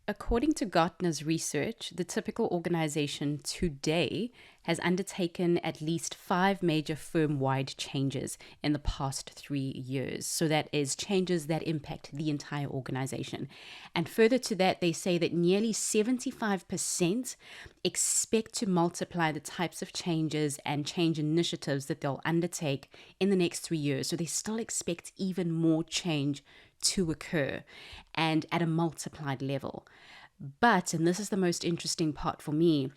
According to Gartner's research, the typical organization today has undertaken at least 5 major firm-wide changes in the past 3 years. So that is changes that impact the entire organization. And further to that, they say that nearly 75% expect to multiply the types of changes and change initiatives that they'll undertake in the next 3 years. So they still expect even more change to occur and at a multiplied level. But, and this is the most interesting part for me,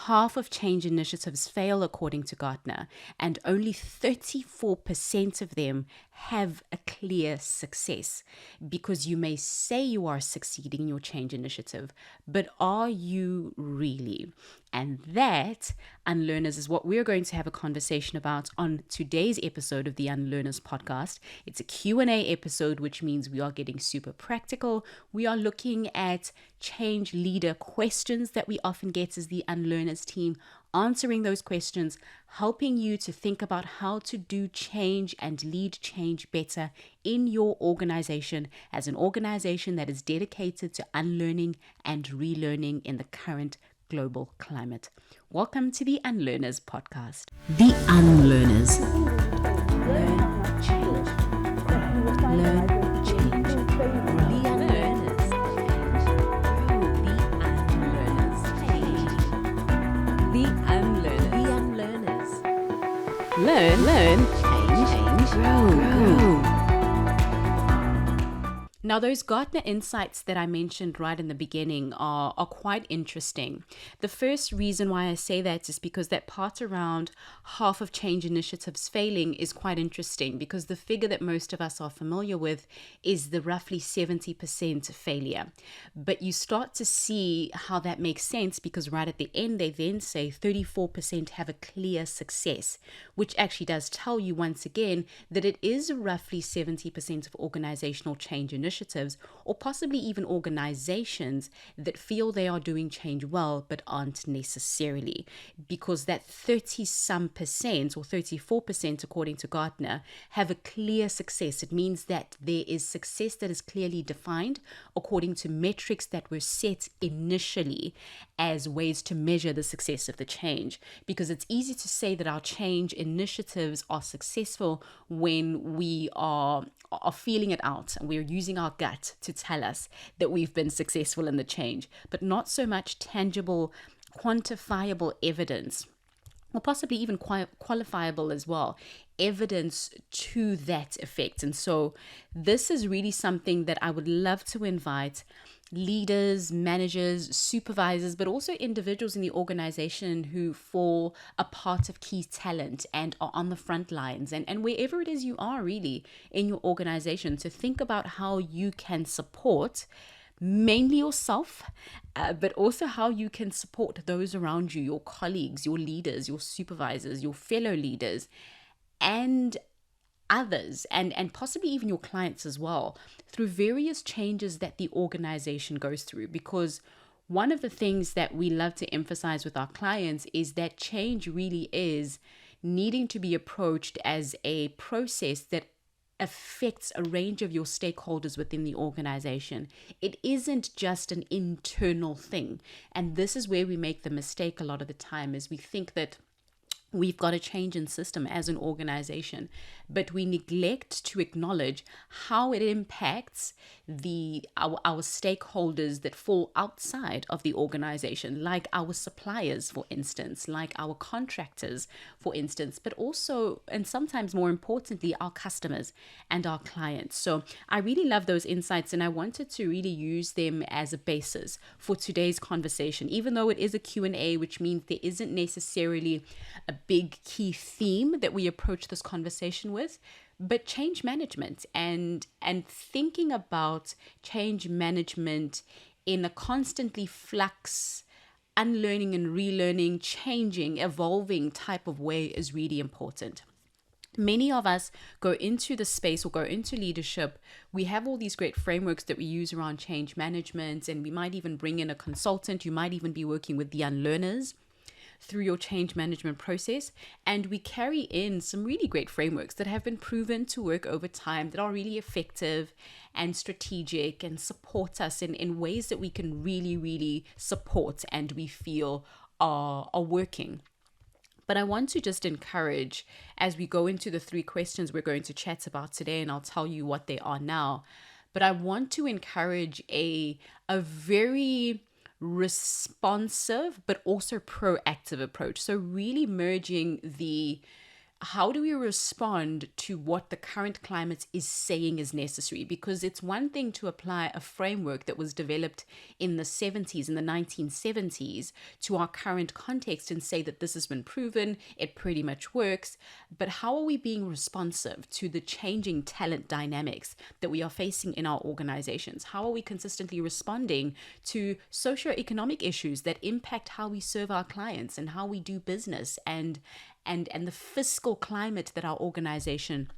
half of change initiatives fail according to Gartner, and only 34% of them have a clear success. Because you may say you are succeeding in your change initiative, but are you really? And that, Unlearners, is what we're going to have a conversation about on today's episode of the Unlearners podcast. It's a Q&A episode, which means we are getting super practical. We are looking at change leader questions that we often get as the Unlearners team, answering those questions, helping you to think about how to do change and lead change better in your organization as an organization that is dedicated to unlearning and relearning in the current global climate. Welcome to the Unlearners podcast. The Unlearners. Learn, change. Learn, change. The Unlearners. The Unlearners. The Unlearners. Learn, change, grow. Now, those Gartner insights that I mentioned right in the beginning are quite interesting. The first reason why I say that is because that part around half of change initiatives failing is quite interesting, because the figure that most of us are familiar with is the roughly 70% failure. But you start to see how that makes sense, because right at the end, they then say 34% have a clear success, which actually does tell you once again that it is roughly 70% of organizational change initiatives, or possibly even organizations that feel they are doing change well but aren't necessarily, because that 30-some% or 34% according to Gartner have a clear success. It means that there is success that is clearly defined according to metrics that were set initially as ways to measure the success of the change, because it's easy to say that our change initiatives are successful when we are feeling it out and we're using our gut to tell us that we've been successful in the change, but not so much tangible, quantifiable evidence, or possibly even qualifiable as well, evidence to that effect. And so this is really something that I would love to invite leaders, managers, supervisors, but also individuals in the organization who fall a part of key talent and are on the front lines, and wherever it is you are really in your organization, to think about how you can support mainly yourself, but also how you can support those around you, your colleagues, your leaders, your supervisors, your fellow leaders, and others, and possibly even your clients as well, through various changes that the organization goes through. Because one of the things that we love to emphasize with our clients is that change really is needing to be approached as a process that affects a range of your stakeholders within the organization. It isn't just an internal thing. And this is where we make the mistake a lot of the time, is we think that we've got a change in system as an organization, but we neglect to acknowledge how it impacts our stakeholders that fall outside of the organization, like our suppliers, for instance, like our contractors, for instance, but also, and sometimes more importantly, our customers and our clients. So I really love those insights, and I wanted to really use them as a basis for today's conversation, even though it is a Q&A, which means there isn't necessarily a big key theme that we approach this conversation with, but change management and thinking about change management in a constantly flux, unlearning and relearning, changing, evolving type of way is really important. Many of us go into the space or go into leadership. We have all these great frameworks that we use around change management, and we might even bring in a consultant. You might even be working with the unlearners. through your change management process. And we carry in some really great frameworks that have been proven to work over time, that are really effective and strategic and support us in ways that we can really, really support and we feel are working. But I want to just encourage, as we go into the 3 questions we're going to chat about today, and I'll tell you what they are now. But I want to encourage a very responsive but also proactive approach. So really merging the how do we respond to what the current climate is saying is necessary? Because it's one thing to apply a framework that was developed in the 70s, in the 1970s, to our current context and say that this has been proven, it pretty much works. But how are we being responsive to the changing talent dynamics that we are facing in our organizations? How are we consistently responding to socioeconomic issues that impact how we serve our clients and how we do business and the fiscal climate that our organization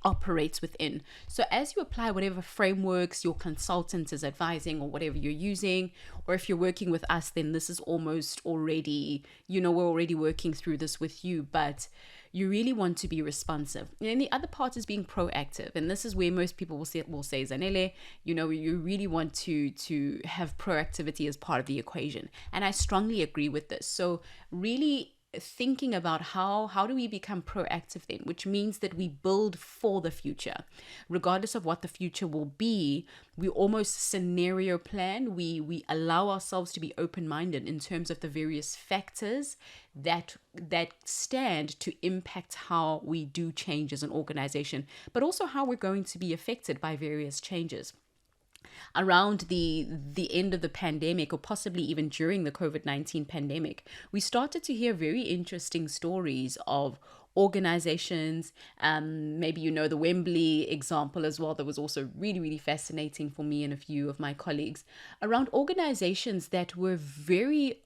operates within? So as you apply whatever frameworks your consultant is advising or whatever you're using, or if you're working with us, then this is almost already, we're already working through this with you, but you really want to be responsive. And the other part is being proactive. And this is where most people will say Zanele, you really want to have proactivity as part of the equation. And I strongly agree with this. So really thinking about how do we become proactive then, which means that we build for the future. Regardless of what the future will be, we almost scenario plan. We allow ourselves to be open-minded in terms of the various factors that stand to impact how we do change as an organization, but also how we're going to be affected by various changes. Around the end of the pandemic, or possibly even during the COVID-19 pandemic, we started to hear very interesting stories of organizations. Maybe the Wembley example as well, that was also really, really fascinating for me and a few of my colleagues, around organizations that were very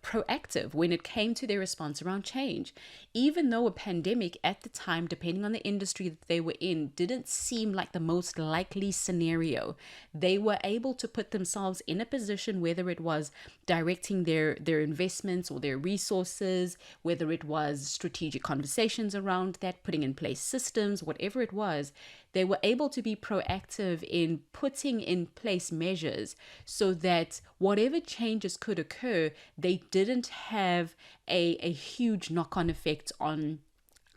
proactive when it came to their response around change. Even though a pandemic at the time, depending on the industry that they were in, didn't seem like the most likely scenario, they were able to put themselves in a position, whether it was directing their investments or their resources, whether it was strategic conversations around that, putting in place systems, whatever it was, they were able to be proactive in putting in place measures so that whatever changes could occur, they didn't have a huge knock-on effect on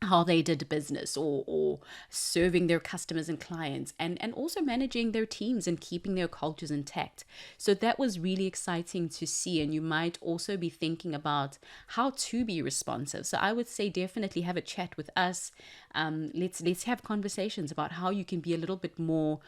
how they did business or serving their customers and clients, and also managing their teams and keeping their cultures intact. So that was really exciting to see. And you might also be thinking about how to be responsive. So I would say definitely have a chat with us. Let's have conversations about how you can be a little bit more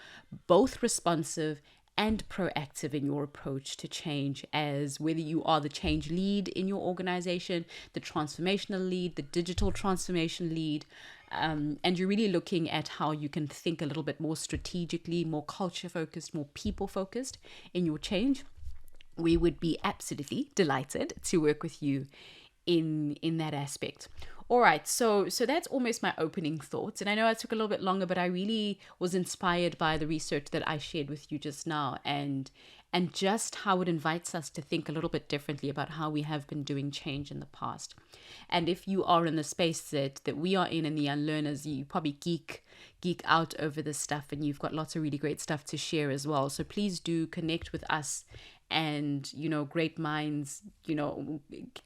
both responsive and proactive in your approach to change, as whether you are the change lead in your organization, the transformational lead, the digital transformation lead, and you're really looking at how you can think a little bit more strategically, more culture focused, more people focused in your change. We would be absolutely delighted to work with you in that aspect. All right, so that's almost my opening thoughts. And I know I took a little bit longer, but I really was inspired by the research that I shared with you just now, and just how it invites us to think a little bit differently about how we have been doing change in the past. And if you are in the space that we are in the Unlearners, you probably geek out over this stuff, and you've got lots of really great stuff to share as well. So please do connect with us. And, great minds,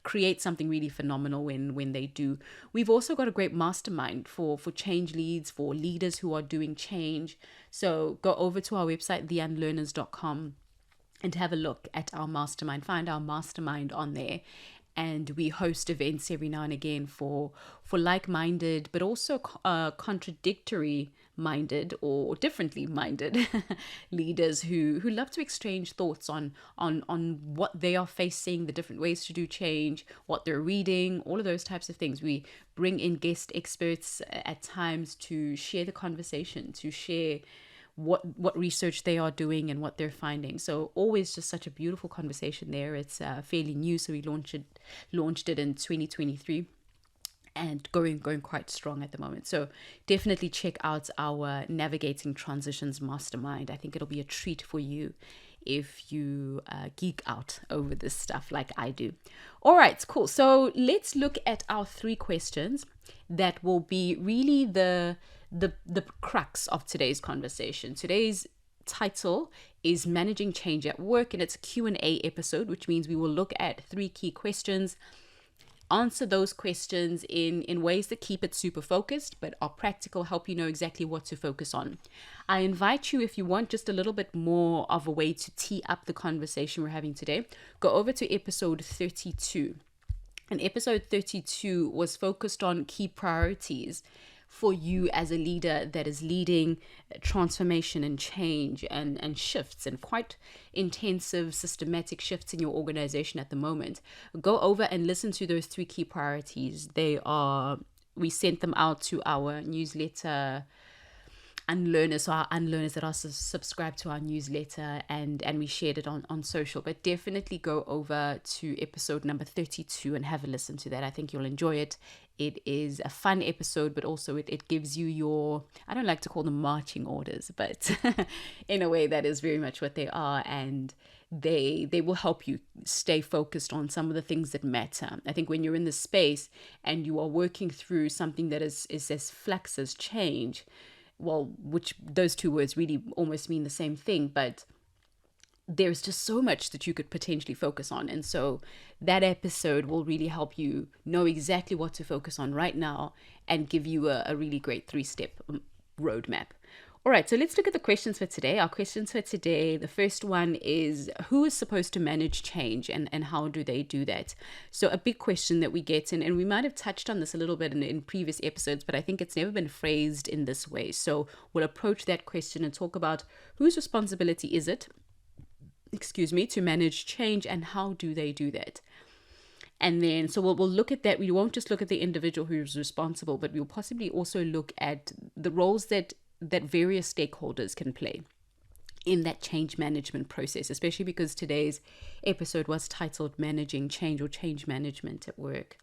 create something really phenomenal when they do. We've also got a great mastermind for change leads, for leaders who are doing change. So go over to our website, theunlearners.com, and have a look at our mastermind. Find our mastermind on there. And we host events every now and again for like-minded, but also contradictory minded or differently minded leaders who love to exchange thoughts on what they are facing, the different ways to do change, what they're reading, all of those types of things. We bring in guest experts at times to share the conversation, to share what research they are doing and what they're finding. So always just such a beautiful conversation there. It's fairly new, so we launched it in 2023. And going quite strong at the moment. So definitely check out our Navigating Transitions Mastermind. I think it'll be a treat for you if you geek out over this stuff like I do. All right, cool. So let's look at our 3 questions that will be really the crux of today's conversation. Today's title is Managing Change at Work, and it's a Q&A episode, which means we will look at 3 key questions, answer those questions in ways that keep it super focused but are practical, help you know exactly what to focus on. I invite you, if you want just a little bit more of a way to tee up the conversation we're having today, go over to episode 32. And episode 32 was focused on key priorities for you as a leader that is leading transformation and change and shifts, and quite intensive systematic shifts in your organization at the moment. Go over and listen to those 3 key priorities. We sent them out to our newsletter unlearners, so our unlearners that are subscribed to our newsletter, and we shared it on social. But definitely go over to episode number 32 and have a listen to that. I think you'll enjoy it. It is a fun episode, but also it gives you your, I don't like to call them marching orders, but in a way that is very much what they are, and they will help you stay focused on some of the things that matter. I think when you're in this space and you are working through something that is as flux as change, well, which those 2 words really almost mean the same thing, but there's just so much that you could potentially focus on. And so that episode will really help you know exactly what to focus on right now and give you a really great 3-step roadmap. All right, so let's look at the questions for today. Our questions for today, the first one is, who is supposed to manage change, and how do they do that? So a big question that we get, and we might have touched on this a little bit in previous episodes, but I think it's never been phrased in this way. So we'll approach that question and talk about whose responsibility is it, to manage change, and how do they do that? And then, so we'll look at that. We won't just look at the individual who's responsible, but we'll possibly also look at the roles that various stakeholders can play in that change management process, especially because today's episode was titled Managing Change, or Change Management at Work.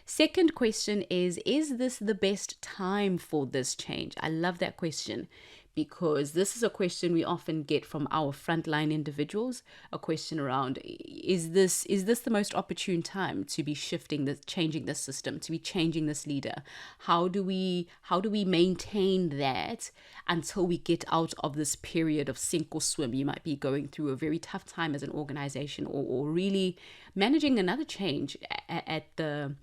Second question is this the best time for this change? I love that question, because this is a question we often get from our frontline individuals, a question around, is this the most opportune time to be changing this system, to be changing this leader? How do we maintain that until we get out of this period of sink or swim? You might be going through a very tough time as an organization, or really managing another change at the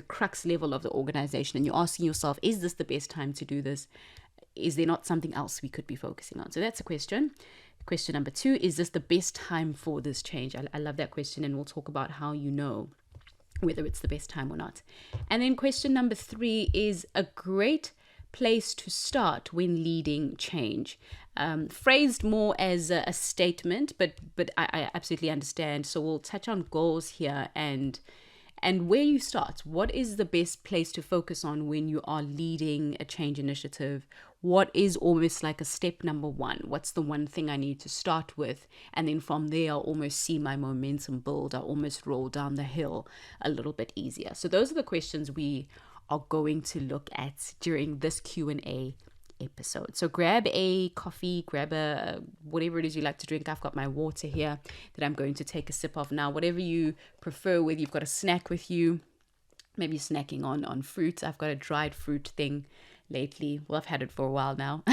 crux level of the organization, and you're asking yourself, is this the best time to do this? Is there not something else we could be focusing on? So that's a question. Question number 2, is this the best time for this change? I love that question, and we'll talk about how you know whether it's the best time or not. And then question number 3 is a great place to start when leading change. Phrased more as a statement, but I absolutely understand. So we'll touch on goals here and where you start. What is the best place to focus on when you are leading a change initiative? What is almost like a step number 1? What's the one thing I need to start with? And then from there, I'll almost see my momentum build. I'll almost roll down the hill a little bit easier. So those are the questions we are going to look at during this Q&A episode. So grab a coffee, grab a whatever it is you like to drink. I've got my water here that I'm going to take a sip of now. Whatever you prefer, whether you've got a snack with you, maybe snacking on fruit. I've got a dried fruit thing lately. Well, I've had it for a while now.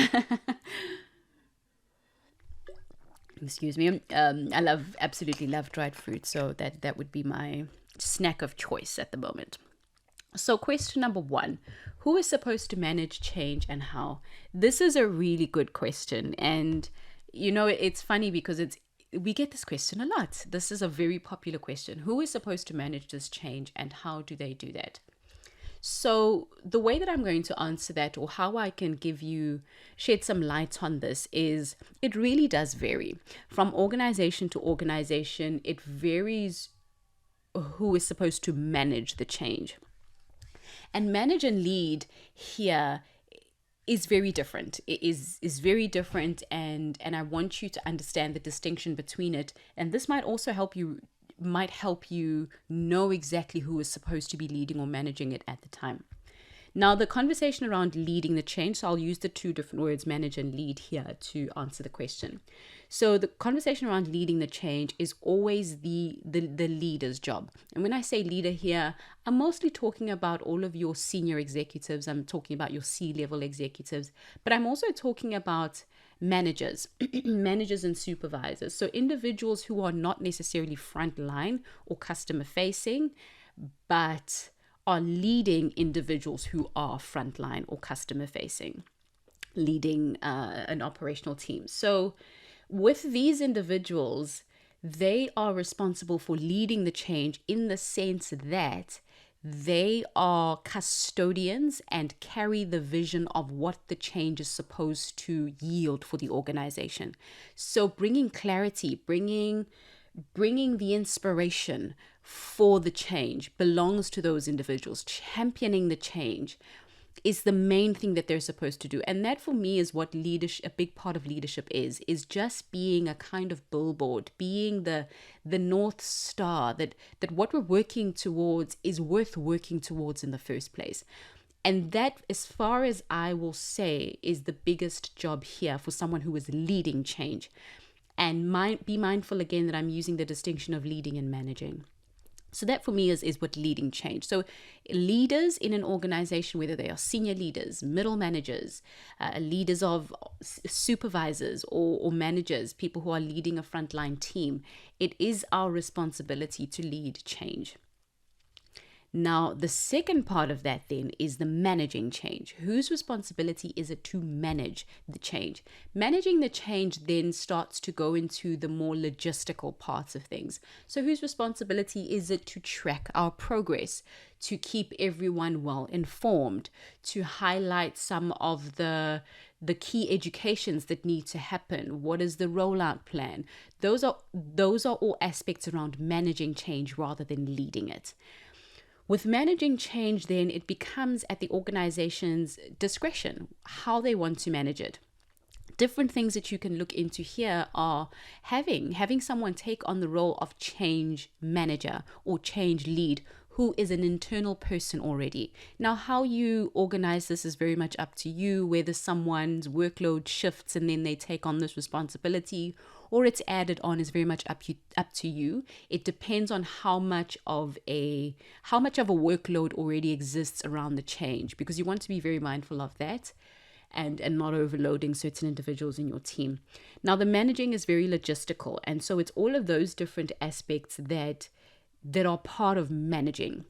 Excuse me. I absolutely love dried fruit, so that would be my snack of choice at the moment. So question number 1, who is supposed to manage change and how? This is a really good question. And, it's funny because we get this question a lot. This is a very popular question. Who is supposed to manage this change and how do they do that? So the way that I'm going to answer that, or how I can shed some light on this, is it really does vary. From organization to organization, it varies who is supposed to manage the change. And manage and lead here is very different. It is very different, and I want you to understand the distinction between it. And this might also help you know exactly who is supposed to be leading or managing it at the time. Now, the conversation around leading the change, so I'll use the two different words, manage and lead, here to answer the question. So the conversation around leading the change is always the leader's job. And when I say leader here, I'm mostly talking about all of your senior executives. I'm talking about your C-level executives, but I'm also talking about managers, managers and supervisors. So individuals who are not necessarily frontline or customer facing, but are leading individuals who are frontline or customer facing, leading an operational team. So with these individuals, they are responsible for leading the change in the sense that they are custodians and carry the vision of what the change is supposed to yield for the organization. So bringing clarity, bringing the inspiration for the change belongs to those individuals. Championing the change is the main thing that they're supposed to do. And that for me is what leadership, a big part of leadership is just being a kind of billboard, being the North Star, that what we're working towards is worth working towards in the first place. And that, as far as I will say, is the biggest job here for someone who is leading change. And be mindful again that I'm using the distinction of leading and managing. So that for me is what leading change. So leaders in an organization, whether they are senior leaders, middle managers, leaders of supervisors or managers, people who are leading a frontline team, it is our responsibility to lead change. Now, the second part of that then is the managing change. Whose responsibility is it to manage the change? Managing the change then starts to go into the more logistical parts of things. So whose responsibility is it to track our progress, to keep everyone well informed, to highlight some of the key educations that need to happen? What is the rollout plan? Those are all aspects around managing change rather than leading it. With managing change, then it becomes at the organization's discretion how they want to manage it. Different things that you can look into here are having someone take on the role of change manager or change lead, who is an internal person already. Now, how you organize this is very much up to you, whether someone's workload shifts and then they take on this responsibility, or it's added on, is very much up to you. It depends on how much of a workload already exists around the change, because you want to be very mindful of that and not overloading certain individuals in your team. Now, the managing is very logistical, and so it's all of those different aspects that are part of managing.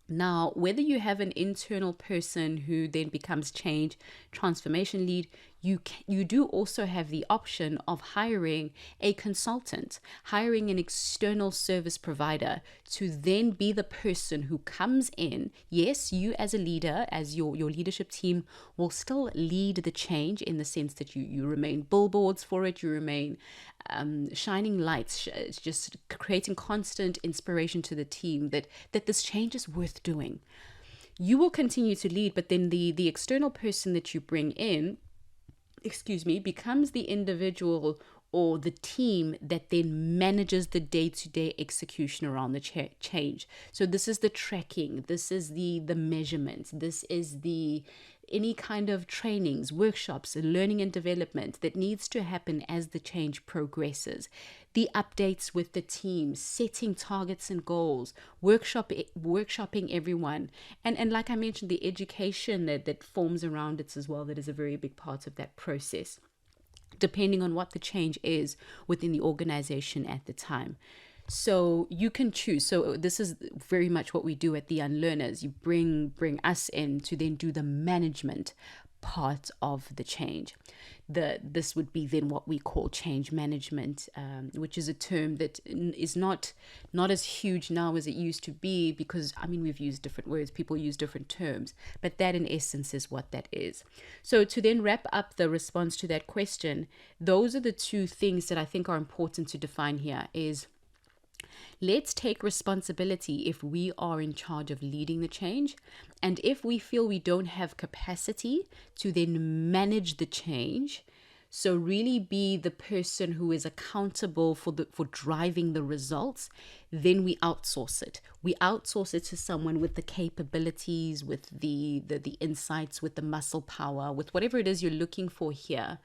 Now, whether you have an internal person who then becomes change transformation lead, you do also have the option of hiring a consultant, hiring an external service provider to then be the person who comes in. Yes, you as a leader, as your leadership team will still lead the change in the sense that you remain billboards for it, you remain shining lights, just creating constant inspiration to the team that this change is worth doing. You will continue to lead, but then the external person that you bring in, becomes the individual or the team that then manages the day-to-day execution around the change. So this is the tracking, this is the measurement, this is any kind of trainings, workshops, learning and development that needs to happen as the change progresses. The updates with the team, setting targets and goals, workshopping everyone. And like I mentioned, the education that forms around it as well, that is a very big part of that process, depending on what the change is within the organization at the time. So you can choose. So this is very much what we do at the Unlearners. You bring us in to then do the management part of the change. This would be then what we call change management, which is a term that is not as huge now as it used to be, because we've used different words, people use different terms, but that in essence is what that is. So to then wrap up the response to that question, those are the two things that I think are important to define here is, let's take responsibility if we are in charge of leading the change. And if we feel we don't have capacity to then manage the change, So really be the person who is accountable for driving the results. Then we outsource it. We outsource it to someone with the capabilities, with the insights, with the muscle power, with whatever it is you're looking for here,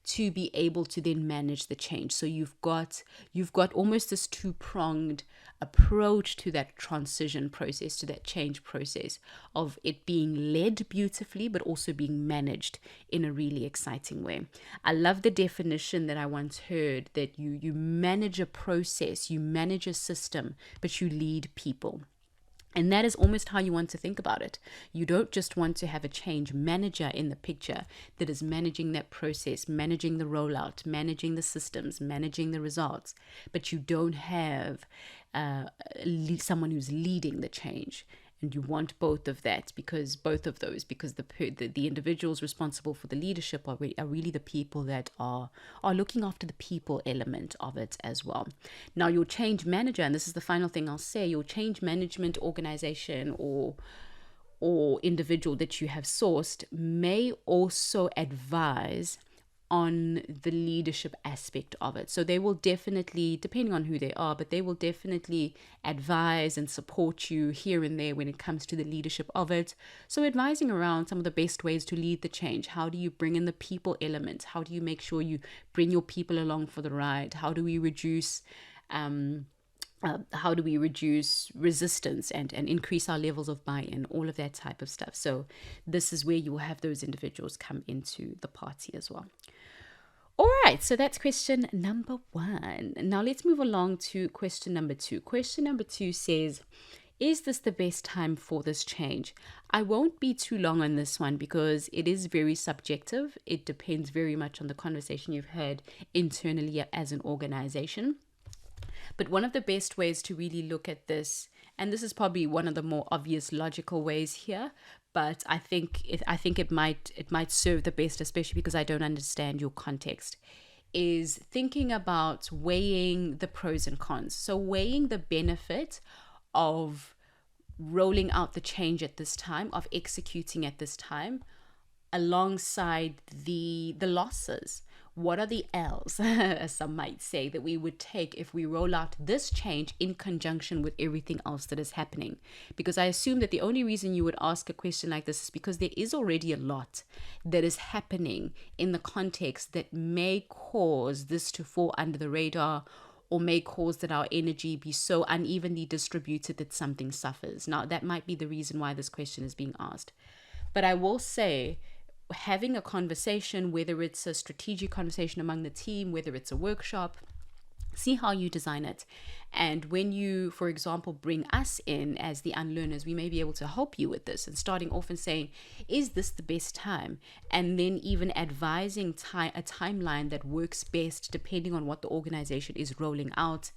to be able to then manage the change. So you've got almost this two-pronged approach to that transition process, to that change process, of it being led beautifully but also being managed in a really exciting way. I love the definition that I once heard, that you manage a process, you manage a system, but you lead people. And that is almost how you want to think about it. You don't just want to have a change manager in the picture that is managing that process, managing the rollout, managing the systems, managing the results, but you don't have someone who's leading the change. And you want both of that, because the individuals responsible for the leadership are really the people that are looking after the people element of it as well. Now, your change manager, and this is the final thing I'll say, your change management organization or individual that you have sourced may also advise on the leadership aspect of it. So they will definitely, depending on who they are, but they will definitely advise and support you here and there when it comes to the leadership of it. So advising around some of the best ways to lead the change. How do you bring in the people element? How do you make sure you bring your people along for the ride? How do we reduce resistance and increase our levels of buy-in, all of that type of stuff. So this is where you will have those individuals come into the party as well. All right, so that's question number 1. Now let's move along to question number 2. Question number 2 says, is this the best time for this change? I won't be too long on this one because it is very subjective. It depends very much on the conversation you've had internally as an organization. But one of the best ways to really look at this, and this is probably one of the more obvious logical ways here, but I think it might serve the best, especially because I don't understand your context, is thinking about weighing the pros and cons. So weighing the benefit of rolling out the change at this time, of executing at this time, alongside the losses. What are the L's, as some might say, that we would take if we roll out this change in conjunction with everything else that is happening? Because I assume that the only reason you would ask a question like this is because there is already a lot that is happening in the context that may cause this to fall under the radar, or may cause that our energy be so unevenly distributed that something suffers. Now, that might be the reason why this question is being asked. But I will say, having a conversation, whether it's a strategic conversation among the team, whether it's a workshop, see how you design it. And when you, for example, bring us in as the unlearners, we may be able to help you with this, and starting off and saying, is this the best time? And then even advising a timeline that works best depending on what the organization is rolling out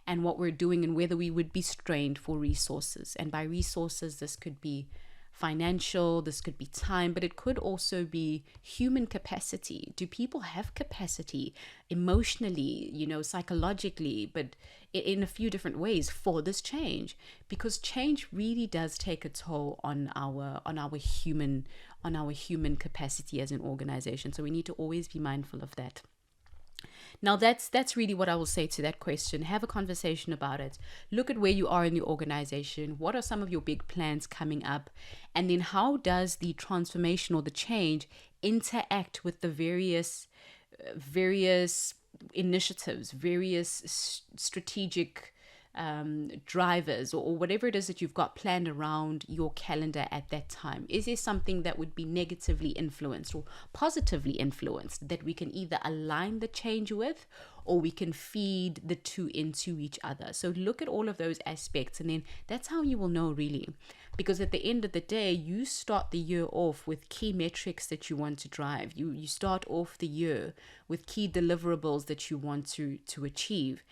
and what we're doing, and whether we would be strained for resources. And by resources, this could be financial, this could be time, but it could also be human capacity. Do people have capacity emotionally, psychologically, but in a few different ways for this change? Because change really does take a toll on our human capacity as an organization. So we need to always be mindful of that. Now, that's really what I will say to that question. Have a conversation about it. Look at where you are in the organization. What are some of your big plans coming up? And then how does the transformation or the change interact with the various initiatives, various strategic drivers, or whatever it is that you've got planned around your calendar at that time? Is there something that would be negatively influenced or positively influenced that we can either align the change with, or we can feed the two into each other? So look at all of those aspects, and then that's how you will know, really. Because at the end of the day, you start the year off with key metrics that you want to drive. You start off the year with key deliverables that you want to achieve.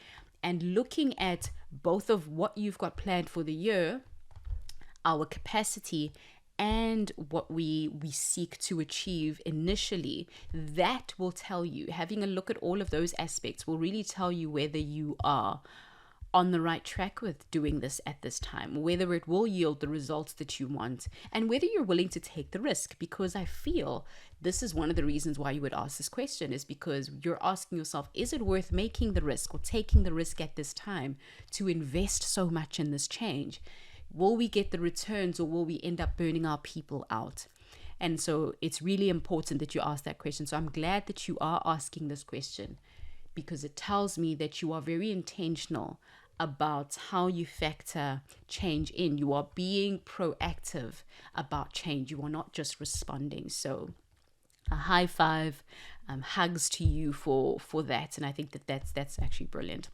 And looking at both of what you've got planned for the year, our capacity, and what we seek to achieve initially, that will tell you, having a look at all of those aspects will really tell you whether you are on the right track with doing this at this time, whether it will yield the results that you want, and whether you're willing to take the risk. Because I feel this is one of the reasons why you would ask this question, is because you're asking yourself, is it worth making the risk or taking the risk at this time to invest so much in this change? Will we get the returns, or will we end up burning our people out? And so it's really important that you ask that question. So I'm glad that you are asking this question, because it tells me that you are very intentional about how you factor change in. You are being proactive about change. You are not just responding. So a high five, hugs to you for that. And I think that's actually brilliant.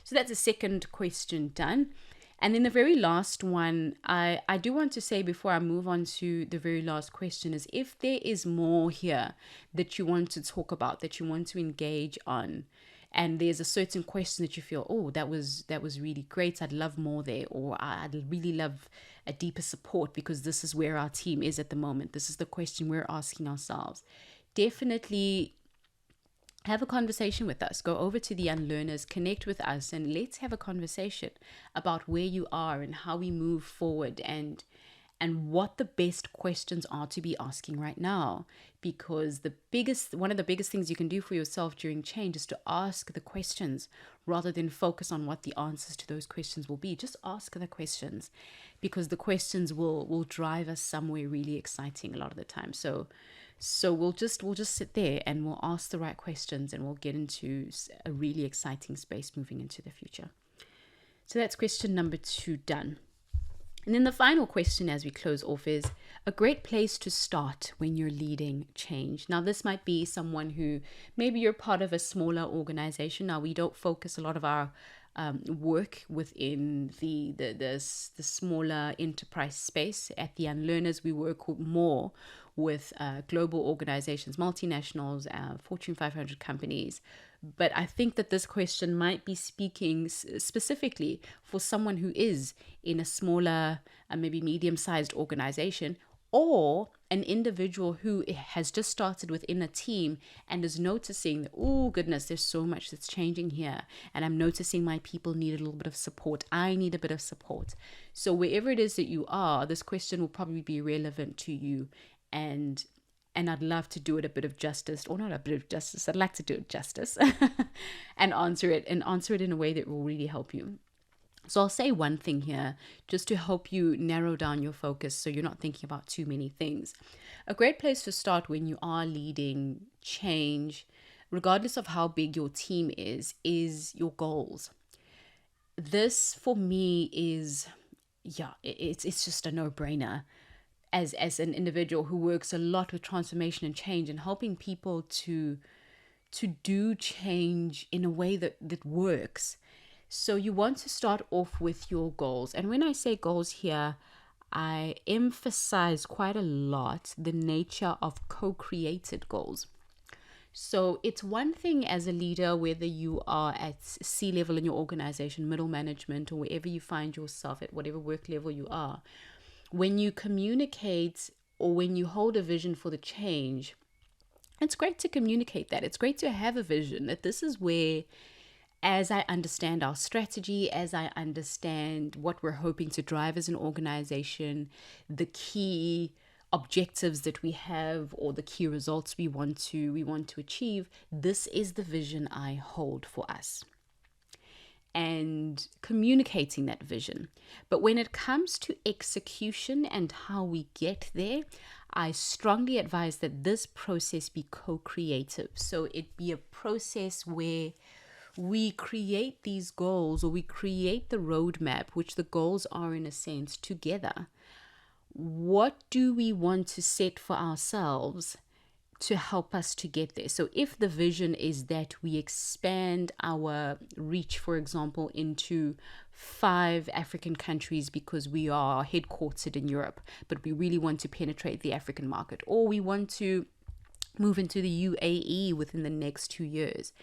So that's the second question done. And then the very last one, I do want to say before I move on to the very last question, is if there is more here that you want to talk about, that you want to engage on, and there's a certain question that you feel, oh, that was really great, I'd love more there, or I'd really love a deeper support because this is where our team is at the moment, this is the question we're asking ourselves, definitely have a conversation with us. Go over to the Unlearners, connect with us, and let's have a conversation about where you are and how we move forward, and what the best questions are to be asking right now. Because one of the biggest things you can do for yourself during change is to ask the questions rather than focus on what the answers to those questions will be. Just ask the questions, because the questions will drive us somewhere really exciting a lot of the time. So we'll just sit there and we'll ask the right questions, and we'll get into a really exciting space moving into the future. So that's question number 2 done. And then the final question as we close off is a great place to start when you're leading change. Now, this might be someone who maybe you're part of a smaller organization. Now, we don't focus a lot of our work within the smaller enterprise space. At the Unlearners, we work more with global organizations, multinationals, Fortune 500 companies. But I think that this question might be speaking specifically for someone who is in a smaller, maybe medium-sized organization, or an individual who has just started within a team and is noticing that, oh goodness, there's so much that's changing here, and I'm noticing my people need a little bit of support. I need a bit of support. So wherever it is that you are, this question will probably be relevant to you, and I'd love to do it a bit of justice, or not a bit of justice, I'd like to do it justice and answer it in a way that will really help you. So I'll say one thing here just to help you narrow down your focus so you're not thinking about too many things. A great place to start when you are leading change, regardless of how big your team is your goals. This for me is, it's just a no-brainer. As an individual who works a lot with transformation and change and helping people to do change in a way that works. So you want to start off with your goals. And when I say goals here, I emphasize quite a lot the nature of co-created goals. So it's one thing as a leader, whether you are at C-level in your organization, middle management, or wherever you find yourself at whatever work level you are, when you communicate or when you hold a vision for the change, it's great to communicate that. It's great to have a vision that this is where, as I understand our strategy, as I understand what we're hoping to drive as an organization, the key objectives that we have or the key results we want to achieve, this is the vision I hold for us. And communicating that vision. But when it comes to execution and how we get there, I strongly advise that this process be co-creative. So it be a process where we create these goals, or we create the roadmap, which the goals are in a sense together. What do we want to set for ourselves to help us to get there? So if the vision is that we expand our reach, for example, into 5 African countries because we are headquartered in Europe, but we really want to penetrate the African market, or we want to move into the UAE within the next 2 years.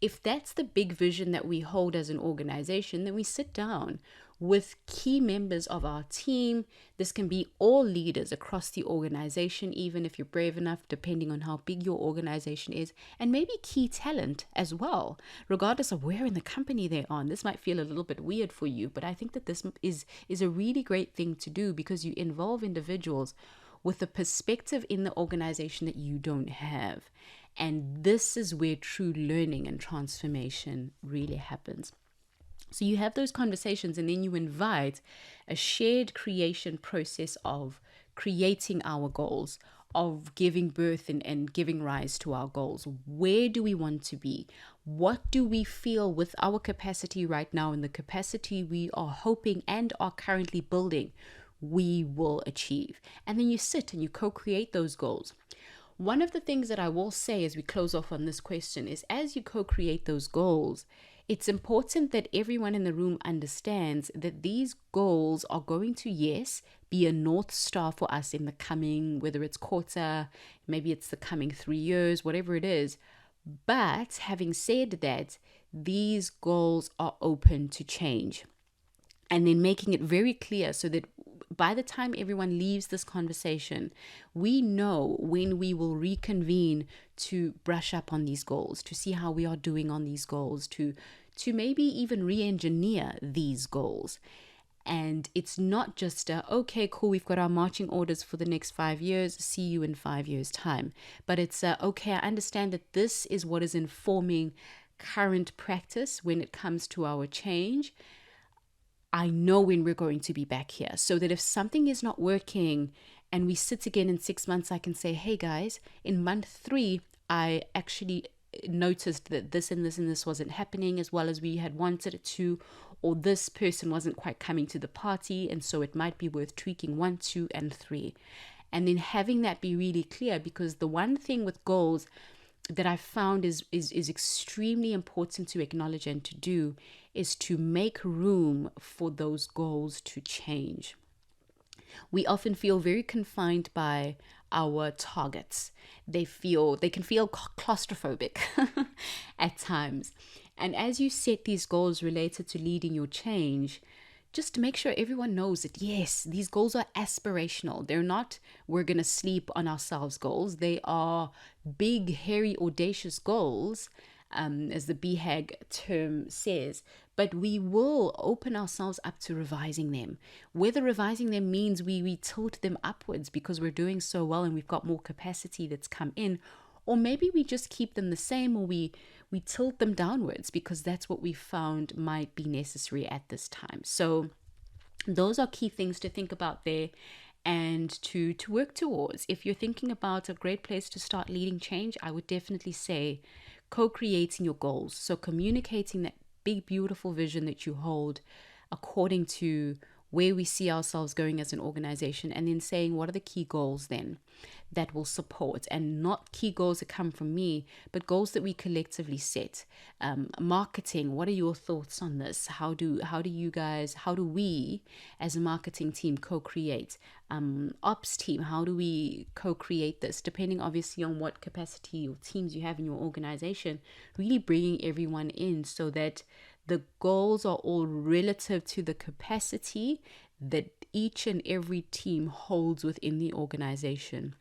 If that's the big vision that we hold as an organization, then we sit down with key members of our team. This can be all leaders across the organization, even if you're brave enough, depending on how big your organization is, and maybe key talent as well, regardless of where in the company they're on. This might feel a little bit weird for you, but I think that this is a really great thing to do, because you involve individuals with a perspective in the organization that you don't have. And this is where true learning and transformation really happens. So you have those conversations, and then you invite a shared creation process of creating our goals, of giving birth and giving rise to our goals. Where do we want to be? What do we feel with our capacity right now, and the capacity we are hoping and are currently building we will achieve? And then you sit and you co-create those goals. One of the things that I will say as we close off on this question is, as you co-create those goals, it's important that everyone in the room understands that these goals are going to, yes, be a North Star for us in the coming, whether it's quarter, maybe it's the coming 3 years, whatever it is. But having said that, these goals are open to change. And then making it very clear so that by the time everyone leaves this conversation, we know when we will reconvene to brush up on these goals, to see how we are doing on these goals, to maybe even re-engineer these goals. And it's not just okay, cool, we've got our marching orders for the next 5 years, see you in 5 years' time. But it's okay, I understand that this is what is informing current practice when it comes to our change. I know when we're going to be back here, so that if something is not working and we sit again in 6 months, I can say, hey guys, in month 3, I actually noticed that this and this and this wasn't happening as well as we had wanted it to, or this person wasn't quite coming to the party, and so it might be worth tweaking 1, 2, and 3. And then having that be really clear, because the one thing with goals that I found is extremely important to acknowledge and to do is to make room for those goals to change. We often feel very confined by our targets. They can feel claustrophobic at times. And as you set these goals related to leading your change, just to make sure everyone knows that, yes, these goals are aspirational. They're not, we're going to sleep on ourselves goals. They are big, hairy, audacious goals, as the BHAG term says. But we will open ourselves up to revising them. Whether revising them means we tilt them upwards because we're doing so well and we've got more capacity that's come in, or maybe we just keep them the same, or we tilt them downwards because that's what we found might be necessary at this time. So those are key things to think about there and to work towards. If you're thinking about a great place to start leading change, I would definitely say co-creating your goals. So communicating that big, beautiful vision that you hold according to where we see ourselves going as an organization, and then saying, what are the key goals then that will support, and not key goals that come from me, but goals that we collectively set. Marketing, what are your thoughts on this? How do we as a marketing team co-create? Ops team, how do we co-create this? Depending obviously on what capacity or teams you have in your organization, really bringing everyone in so that the goals are all relative to the capacity that each and every team holds within the organization.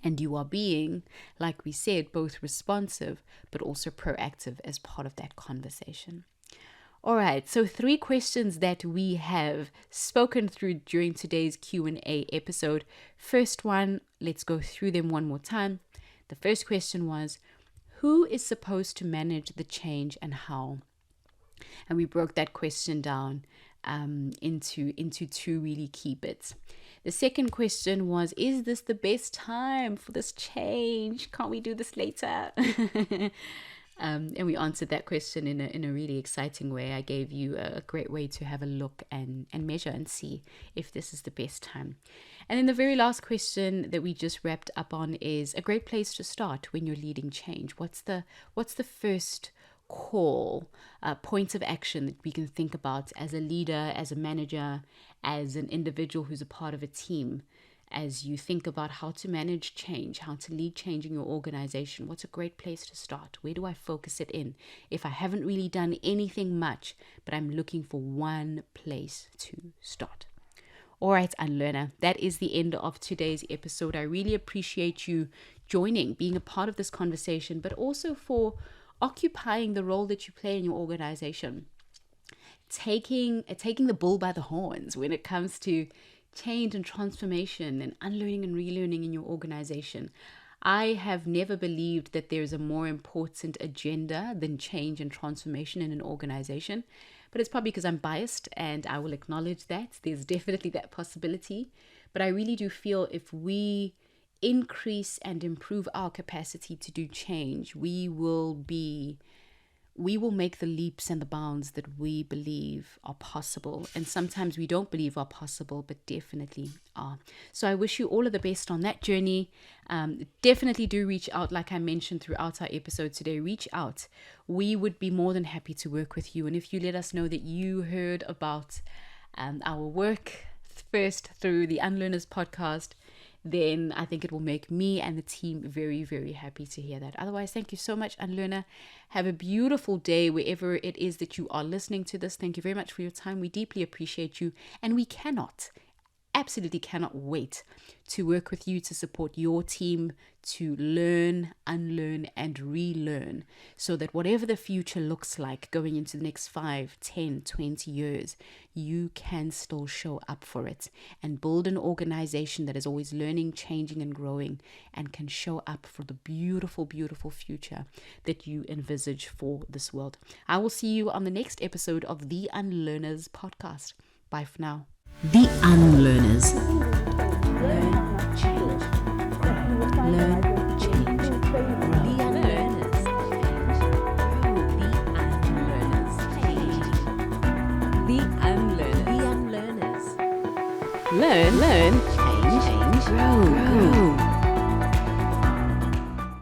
And you are being, like we said, both responsive but also proactive as part of that conversation. All right, so 3 questions that we have spoken through during today's Q&A episode. First one, let's go through them one more time. The first question was, who is supposed to manage the change and how? And we broke that question down into 2 really key bits. The second question was, is this the best time for this change? Can't we do this later? And we answered that question in a really exciting way. I gave you a great way to have a look and measure and see if this is the best time. And then the very last question that we just wrapped up on is a great place to start when you're leading change. What's the first call, points of action that we can think about as a leader, as a manager, as an individual who's a part of a team, as you think about how to manage change, how to lead change in your organization. What's a great place to start? Where do I focus it in? If I haven't really done anything much, but I'm looking for one place to start. All right, Unlearner, that is the end of today's episode. I really appreciate you joining, being a part of this conversation, but also for occupying the role that you play in your organization. Taking the bull by the horns when it comes to change and transformation and unlearning and relearning in your organization. I have never believed that there's a more important agenda than change and transformation in an organization, but it's probably because I'm biased, and I will acknowledge that. There's definitely that possibility, but I really do feel if we increase and improve our capacity to do change, we will make the leaps and the bounds that we believe are possible. And sometimes we don't believe are possible, but definitely are. So I wish you all of the best on that journey. Definitely do reach out, like I mentioned throughout our episode today. Reach out. We would be more than happy to work with you. And if you let us know that you heard about our work first through the Unlearners podcast, then I think it will make me and the team very, very happy to hear that. Otherwise, thank you so much, Unlearner. Have a beautiful day wherever it is that you are listening to this. Thank you very much for your time. We deeply appreciate you, and we absolutely cannot wait to work with you to support your team to learn, unlearn, and relearn, so that whatever the future looks like going into the next 5, 10, 20 years, you can still show up for it and build an organization that is always learning, changing, and growing, and can show up for the beautiful, beautiful future that you envisage for this world. I will see you on the next episode of the Unlearners podcast. Bye for now. The Unlearners. Learn, change. Learn, change. The Unlearners. The Unlearners. The Unlearners. Learn, change, grow.